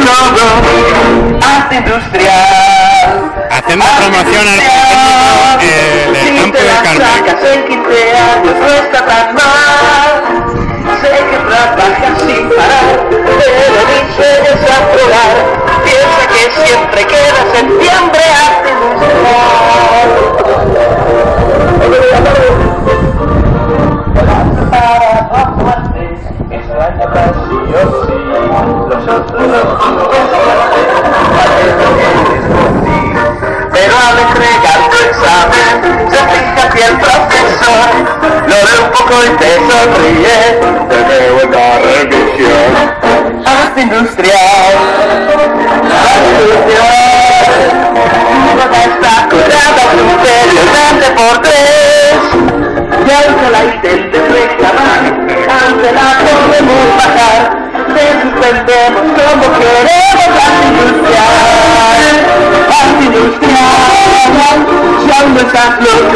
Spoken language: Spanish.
todo, arte industrial. Haciendo promoción al del campo del Carmen. En 15 años no está tan mal. Sé que trabajas sin parar, pero mi sueño es aprobar. Piensa que siempre queda septiembre arte industrial. Para tu muerte, extraña casi yo sí. Los otros no pero al entregar tu examen se fija que el profesor lo ve un poco y te sonríe. De nuevo en la revisión. Arte industrial, arte industrial. Tu nota está curada, tu serio grande por 3. Y aunque la intentes reclamar, ante la podemos bajar. Te suspendemos como queremos. Arte industrial, arte industrial. Si aún no estás loco